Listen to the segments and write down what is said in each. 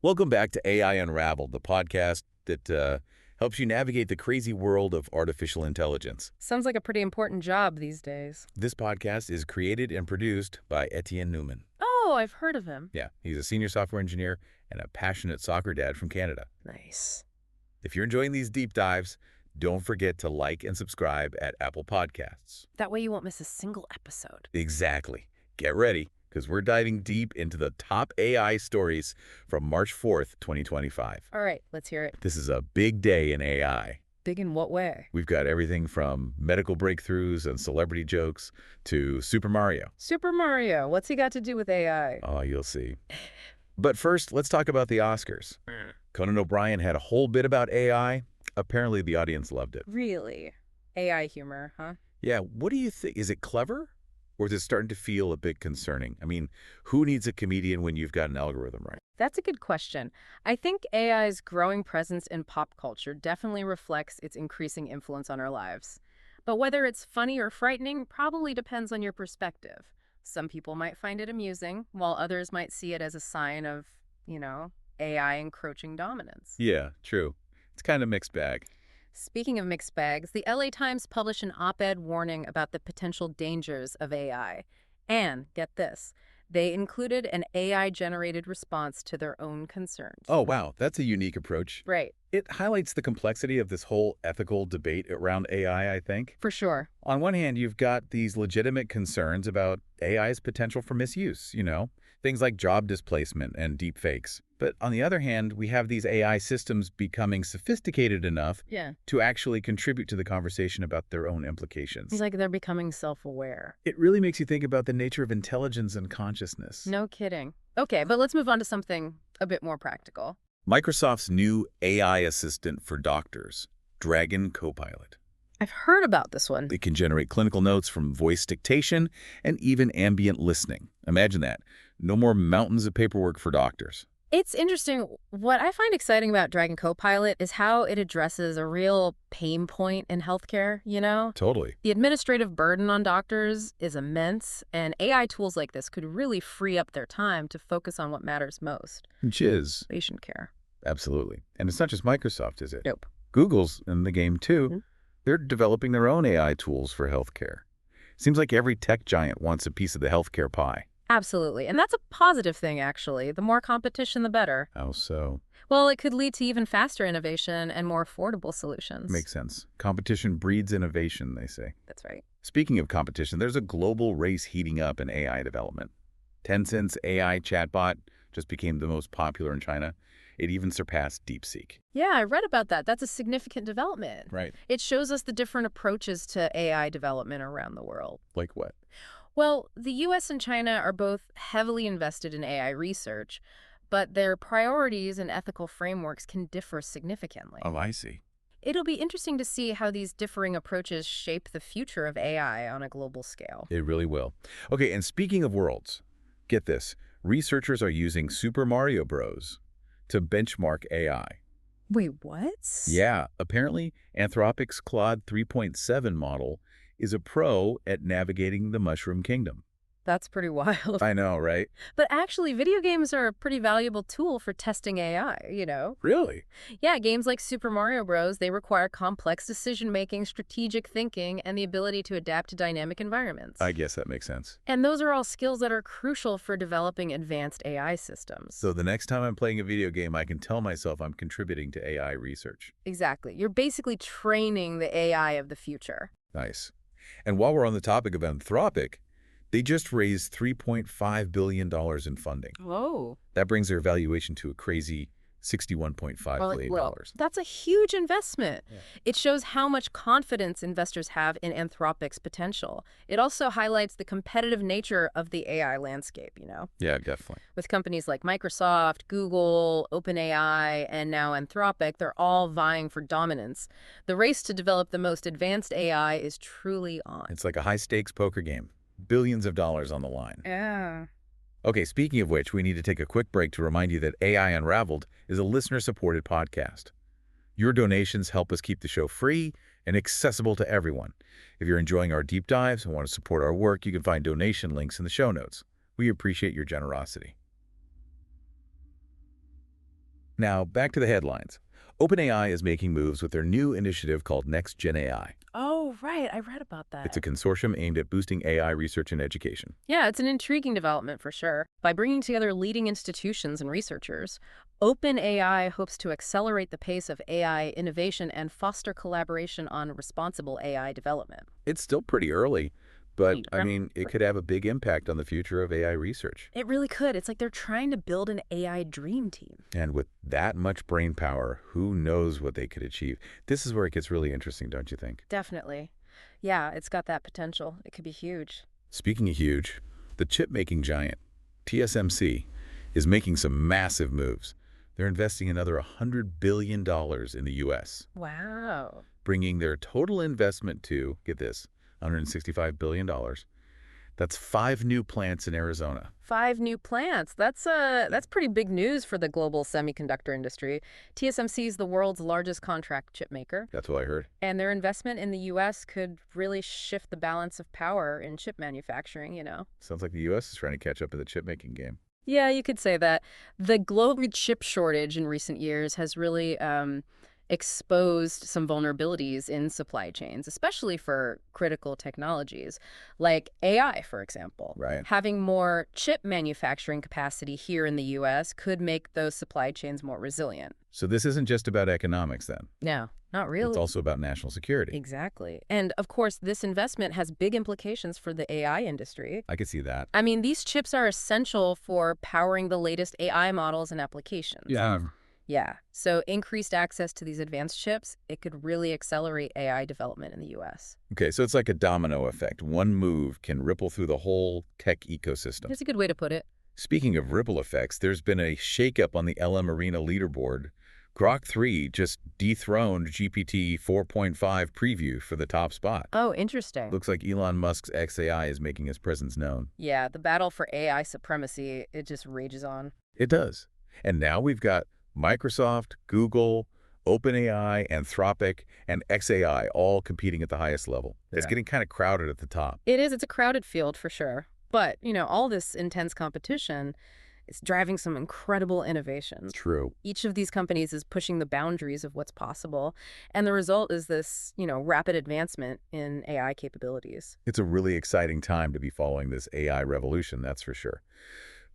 Welcome back to AI Unraveled, the podcast that helps you navigate the crazy world of artificial intelligence. Sounds like a pretty important job these days. This podcast is created and produced by Etienne Newman. Oh, I've heard of him. Yeah, he's a senior software engineer and a passionate soccer dad from Canada. Nice. If you're enjoying these deep dives, don't forget to like and subscribe at Apple Podcasts. That way you won't miss a single episode. Exactly. Get ready, because we're diving deep into the top AI stories from March 4th, 2025. All right, let's hear it. This is a big day in AI. Big in what way? We've got everything from medical breakthroughs and celebrity jokes to Super Mario. Super Mario, what's he got to do with AI? Oh, you'll see. But first, let's talk about the Oscars. Conan O'Brien had a whole bit about AI. Apparently, the audience loved it. Really? AI humor, huh? Yeah, what do you think? Is it clever? Or is it starting to feel a bit concerning? I mean, who needs a comedian when you've got an algorithm, right? That's a good question. I think AI's growing presence in pop culture definitely reflects its increasing influence on our lives. But whether it's funny or frightening probably depends on your perspective. Some people might find it amusing, while others might see it as a sign of, AI encroaching dominance. Yeah, true. It's kind of a mixed bag. Speaking of mixed bags, the LA Times published an op-ed warning about the potential dangers of AI. And, get this, they included an AI-generated response to their own concerns. Oh, wow. That's a unique approach. Right. It highlights the complexity of this whole ethical debate around AI, I think. For sure. On one hand, you've got these legitimate concerns about AI's potential for misuse, things like job displacement and deep fakes. But on the other hand, we have these AI systems becoming sophisticated enough to actually contribute to the conversation about their own implications. It's like they're becoming self-aware. It really makes you think about the nature of intelligence and consciousness. No kidding. Okay, but let's move on to something a bit more practical. Microsoft's new AI assistant for doctors, Dragon Copilot. I've heard about this one. It can generate clinical notes from voice dictation and even ambient listening. Imagine that. No more mountains of paperwork for doctors. It's interesting. What I find exciting about Dragon Copilot is how it addresses a real pain point in healthcare, Totally. The administrative burden on doctors is immense, and AI tools like this could really free up their time to focus on what matters most. Which is? Patient care. Absolutely. And it's not just Microsoft, is it? Nope. Google's in the game, too. Mm-hmm. They're developing their own AI tools for healthcare. Seems like every tech giant wants a piece of the healthcare pie. Absolutely. And that's a positive thing, actually. The more competition, the better. How so? Well, it could lead to even faster innovation and more affordable solutions. Makes sense. Competition breeds innovation, they say. That's right. Speaking of competition, there's a global race heating up in AI development. Tencent's AI chatbot just became the most popular in China. It even surpassed DeepSeek. Yeah, I read about that. That's a significant development. Right. It shows us the different approaches to AI development around the world. Like what? Well, the U.S. and China are both heavily invested in AI research, but their priorities and ethical frameworks can differ significantly. Oh, I see. It'll be interesting to see how these differing approaches shape the future of AI on a global scale. It really will. Okay, and speaking of worlds, get this. Researchers are using Super Mario Bros. To benchmark AI. Wait, what? Yeah, apparently Anthropic's Claude 3.7 model is a pro at navigating the Mushroom Kingdom. That's pretty wild. I know, right? But actually, video games are a pretty valuable tool for testing AI, Really? Yeah, games like Super Mario Bros., they require complex decision-making, strategic thinking, and the ability to adapt to dynamic environments. I guess that makes sense. And those are all skills that are crucial for developing advanced AI systems. So the next time I'm playing a video game, I can tell myself I'm contributing to AI research. Exactly. You're basically training the AI of the future. Nice. And while we're on the topic of Anthropic, they just raised $3.5 billion in funding. Whoa. That brings their valuation to a crazy $61.5 billion. Well, that's a huge investment. Yeah. It shows how much confidence investors have in Anthropic's potential. It also highlights the competitive nature of the AI landscape, Yeah, definitely. With companies like Microsoft, Google, OpenAI, and now Anthropic, they're all vying for dominance. The race to develop the most advanced AI is truly on. It's like a high-stakes poker game. Billions of dollars on the line. Yeah. Okay, speaking of which, we need to take a quick break to remind you that AI Unraveled is a listener-supported podcast. Your donations help us keep the show free and accessible to everyone. If you're enjoying our deep dives and want to support our work, you can find donation links in the show notes. We appreciate your generosity. Now, back to the headlines. OpenAI is making moves with their new initiative called NextGenAI. Oh, right. I read about It's a that. consortium aimed at boosting AI research and education. Yeah, it's an intriguing development for sure. By bringing together leading institutions and researchers, OpenAI hopes to accelerate the pace of AI innovation and foster collaboration on responsible AI development. It's still pretty early, but, Yeah. it could have a big impact on the future of AI research. It really could. It's like they're trying to build an AI dream team. And with that much brain power, who knows what they could achieve? This is where it gets really interesting, don't you think? Definitely. Yeah, it's got that potential. It could be huge. Speaking of huge, the chip-making giant, TSMC, is making some massive moves. They're investing another $100 billion in the U.S., Wow. bringing their total investment to, get this, $165 billion. That's 5 new plants in Arizona. 5 new plants. That's pretty big news for the global semiconductor industry. TSMC is the world's largest contract chip maker, That's what I heard. and their investment in the U.S. could really shift the balance of power in chip manufacturing. Sounds like the U.S. is trying to catch up in the chip-making game. Yeah, you could say that. The global chip shortage in recent years has really exposed some vulnerabilities in supply chains, especially for critical technologies like AI, for example. Right. Having more chip manufacturing capacity here in the U.S. could make those supply chains more resilient. So this isn't just about economics, then. No, not It's really. also about national security. Exactly. And of course, this investment has big implications for the AI industry. I could see that. I mean, these chips are essential for powering the latest AI models and applications. Yeah. So increased access to these advanced chips, it could really accelerate AI development in the U.S. Okay, so it's like a domino effect. One move can ripple through the whole tech ecosystem. That's a good way to put it. Speaking of ripple effects, there's been a shakeup on the LM Arena leaderboard. Grok 3 just dethroned GPT 4.5 preview for the top spot. Oh, interesting. Looks like Elon Musk's XAI is making his presence known. Yeah, the battle for AI supremacy, it just rages on. It does. And now we've got Microsoft, Google, OpenAI, Anthropic, and XAI all competing at the highest level. It's getting kind of crowded at the top. It is. It's a crowded field for sure. But, all this intense competition is driving some incredible innovations. True. Each of these companies is pushing the boundaries of what's possible, and the result is this, rapid advancement in AI capabilities. It's a really exciting time to be following this AI revolution, that's for sure.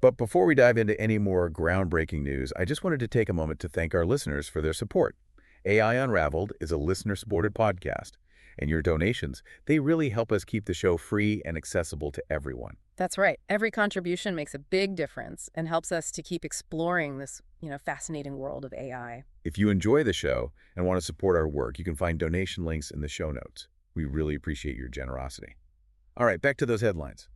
But before we dive into any more groundbreaking news, I just wanted to take a moment to thank our listeners for their support. AI Unraveled is a listener-supported podcast, and your donations, they really help us keep the show free and accessible to everyone. That's right. Every contribution makes a big difference and helps us to keep exploring this, fascinating world of AI. If you enjoy the show and want to support our work, you can find donation links in the show notes. We really appreciate your generosity. All right, back to those headlines.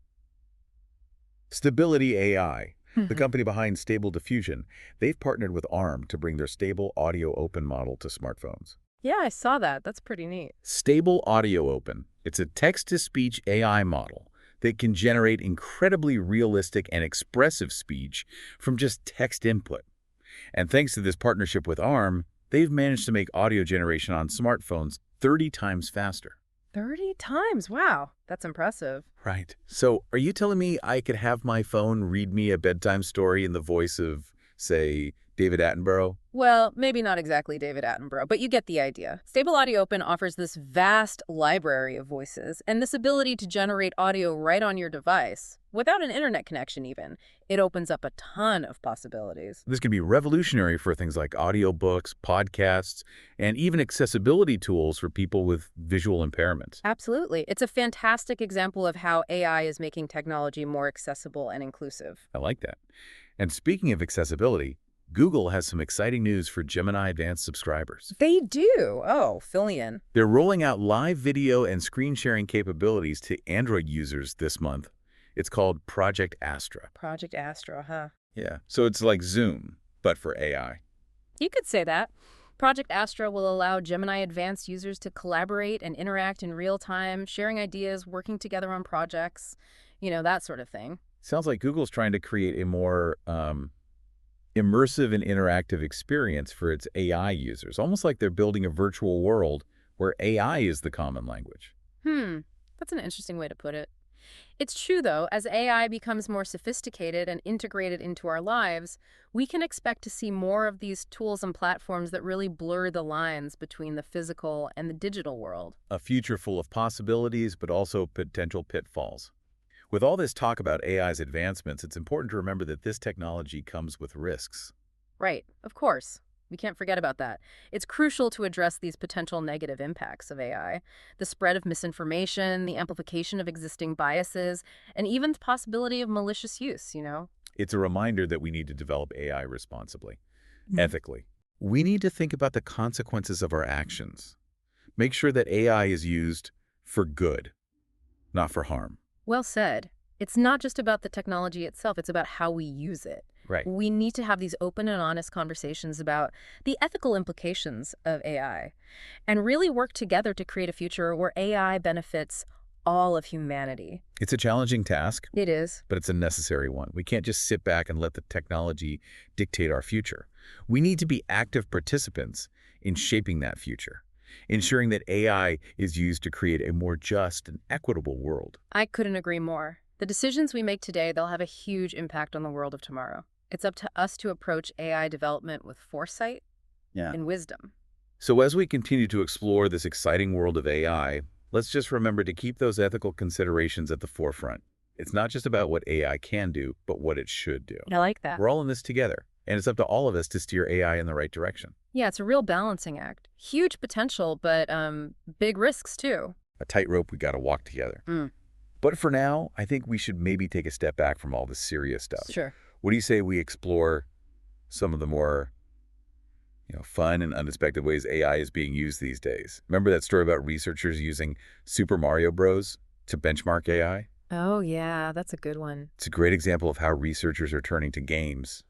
Stability AI, the company behind Stable Diffusion, they've partnered with ARM to bring their Stable Audio Open model to smartphones. Yeah, I saw that. That's pretty neat. Stable Audio Open. It's a text-to-speech AI model that can generate incredibly realistic and expressive speech from just text input. And thanks to this partnership with ARM, they've managed to make audio generation on smartphones 30 times faster. 30 times? Wow, that's impressive. Right. So are you telling me I could have my phone read me a bedtime story in the voice of, say, David Attenborough? Well, maybe not exactly David Attenborough, but you get the idea. Stable Audio Open offers this vast library of voices and this ability to generate audio right on your device, without an internet connection even. It opens up a ton of possibilities. This can be revolutionary for things like audiobooks, podcasts, and even accessibility tools for people with visual impairments. Absolutely. It's a fantastic example of how AI is making technology more accessible and inclusive. I like that. And speaking of accessibility, Google has some exciting news for Gemini Advanced subscribers. They do. Oh, fill me in. They're rolling out live video and screen sharing capabilities to Android users this month. It's called Project Astra. Project Astra, huh? Yeah, so it's like Zoom, but for AI. You could say that. Project Astra will allow Gemini Advanced users to collaborate and interact in real time, sharing ideas, working together on projects, that sort of thing. Sounds like Google's trying to create a more immersive and interactive experience for its AI users, almost like they're building a virtual world where AI is the common language. That's an interesting way to put it. It's true, though, as AI becomes more sophisticated and integrated into our lives, we can expect to see more of these tools and platforms that really blur the lines between the physical and the digital world. A future full of possibilities, but also potential pitfalls. With all this talk about AI's advancements, it's important to remember that this technology comes with risks. Right, of course. We can't forget about that. It's crucial to address these potential negative impacts of AI, the spread of misinformation, the amplification of existing biases, and even the possibility of malicious use. It's a reminder that we need to develop AI responsibly, Mhm. ethically. We need to think about the consequences of our actions. Make sure that AI is used for good, not for harm. Well said. It's not just about the technology itself, it's about how we use it. Right. We need to have these open and honest conversations about the ethical implications of AI and really work together to create a future where AI benefits all of humanity. It's a challenging task, It is. but it's a necessary one. We can't just sit back and let the technology dictate our future. We need to be active participants in shaping that future, ensuring that AI is used to create a more just and equitable world. I couldn't agree more. The decisions we make today, they'll have a huge impact on the world of tomorrow. It's up to us to approach AI development with foresight Yeah. and wisdom. So as we continue to explore this exciting world of AI, let's just remember to keep those ethical considerations at the forefront. It's not just about what AI can do, but what it should do. I like that. We're all in this together, and it's up to all of us to steer AI in the right direction. Yeah, it's a real balancing act. Huge potential, but big risks too. A tightrope we got to walk together. Mm. But for now, I think we should maybe take a step back from all this serious stuff. Sure. What do you say we explore some of the more, fun and unexpected ways AI is being used these days? Remember that story about researchers using Super Mario Bros. To benchmark AI? Oh, yeah, that's a good one. It's a great example of how researchers are turning to games,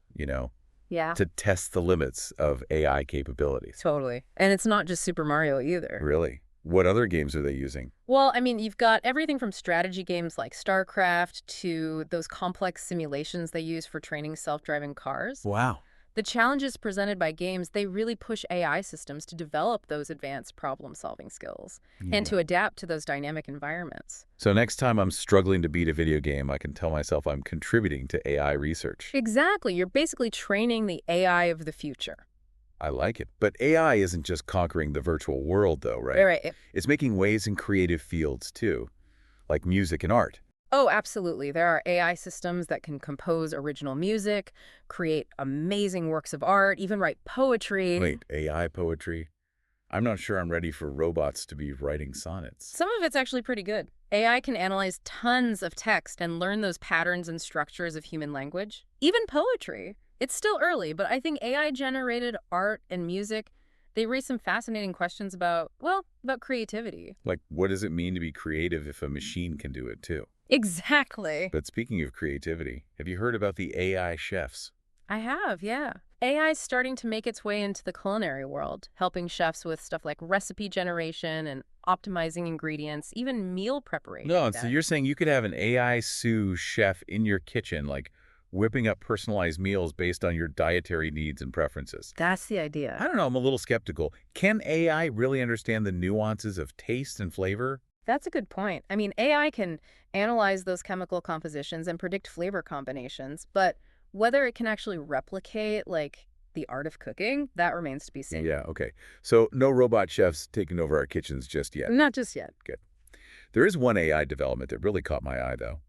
Yeah, to test the limits of AI capabilities. totally. And it's not just Super Mario either. Really? What other games are they using? Well, I mean, you've got everything from strategy games like StarCraft to those complex simulations they use for training self-driving cars. Wow. The challenges presented by games, they really push AI systems to develop those advanced problem-solving skills and to adapt to those dynamic environments. So next time I'm struggling to beat a video game, I can tell myself I'm contributing to AI research. Exactly. You're basically training the AI of the future. I like it. But AI isn't just conquering the virtual world, though, right? Right. It's making waves in creative fields, too, like music and art. Oh, absolutely. There are AI systems that can compose original music, create amazing works of art, even write poetry. Wait, AI poetry? I'm not sure I'm ready for robots to be writing sonnets. Some of it's actually pretty good. AI can analyze tons of text and learn those patterns and structures of human language, even poetry. It's still early, but I think AI-generated art and music, they raise some fascinating questions about creativity. Like, what does it mean to be creative if a machine can do it, too? Exactly. But speaking of creativity, have you heard about the AI chefs? I have, yeah. AI is starting to make its way into the culinary world, helping chefs with stuff like recipe generation and optimizing ingredients, even meal preparation. No, and so you're saying you could have an AI sous chef in your kitchen, like whipping up personalized meals based on your dietary needs and preferences. That's the I idea. don't know, I'm a little skeptical. Can AI really understand the nuances of taste and flavor? That's a good point. I mean, AI can analyze those chemical compositions and predict flavor combinations, but whether it can actually replicate, like, the art of cooking, that remains to be seen. Yeah, okay. So no robot chefs taking over our kitchens just yet. Not just yet. Good. There is one AI development that really caught my eye, though.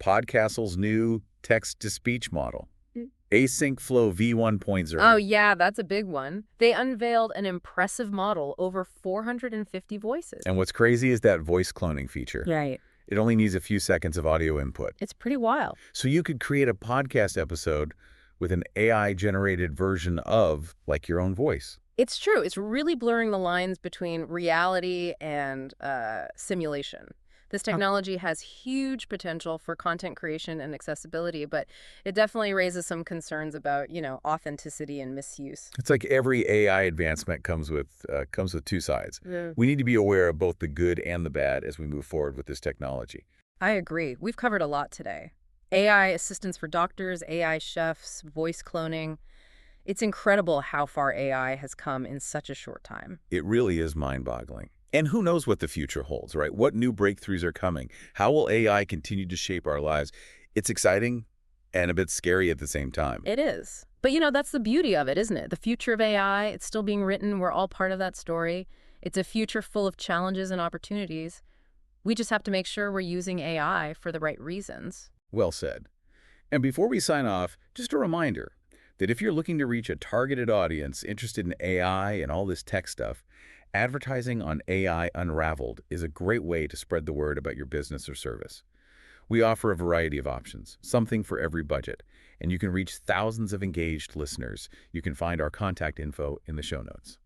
Podcastle's new text-to-speech model, Async Flow V1.0. Oh, yeah, that's a big one. They unveiled an impressive model, over 450 voices. And what's crazy is that voice cloning feature. Right. It only needs a few seconds of audio input. It's pretty wild. So you could create a podcast episode with an AI-generated version of, like, your own voice. It's true. It's really blurring the lines between reality and simulation. This technology has huge potential for content creation and accessibility, but it definitely raises some concerns about, authenticity and misuse. It's like every AI advancement comes with two sides. Yeah. We need to be aware of both the good and the bad as we move forward with this technology. I agree. We've covered a lot today. AI assistants for doctors, AI chefs, voice cloning. It's incredible how far AI has come in such a short time. It really is mind-boggling. And who knows what the future holds, right? What new breakthroughs are coming? How will AI continue to shape our lives? It's exciting and a bit scary at the same time. It is. But that's the beauty of it, isn't it? The future of AI, it's still being written. We're all part of that story. It's a future full of challenges and opportunities. We just have to make sure we're using AI for the right reasons. Well said. And before we sign off, just a reminder that if you're looking to reach a targeted audience interested in AI and all this tech stuff, advertising on AI Unraveled is a great way to spread the word about your business or service. We offer a variety of options, something for every budget, and you can reach thousands of engaged listeners. You can find our contact info in the show notes.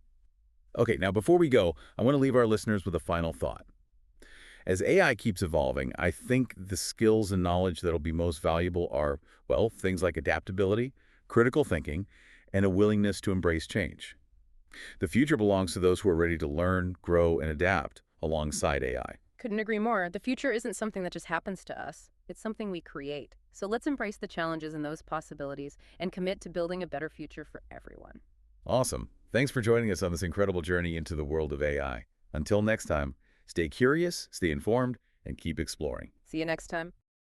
Okay, now before we go, I want to leave our listeners with a final thought. As AI keeps evolving, I think the skills and knowledge that'll be most valuable are, well, things like adaptability, critical thinking, and a willingness to embrace change. The future belongs to those who are ready to learn, grow, and adapt alongside AI. Couldn't agree more. The future isn't something that just happens to us. It's something we create. So let's embrace the challenges and those possibilities and commit to building a better future for everyone. Awesome. Thanks for joining us on this incredible journey into the world of AI. Until next time, stay curious, stay informed, and keep exploring. See you next time.